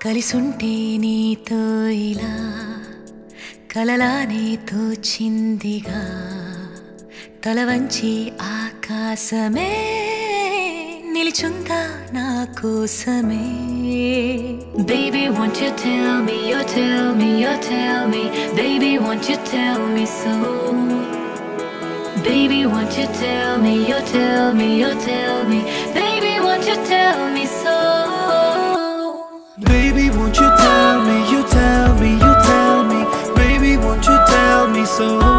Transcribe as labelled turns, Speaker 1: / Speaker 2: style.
Speaker 1: కలిసుంటే నీతో ఇలా కలలానే తోచిందిగా తల వంచి ఆకాశమే నిలిచుందా నా కోసమే. Baby, won't you tell me, you tell me, you tell me. Baby, won't you tell me so? Baby, won't you tell me, you tell me, you tell me. Baby, won't you tell me so?
Speaker 2: Baby, won't you tell me, you tell me, you tell me. Baby, won't you tell me so?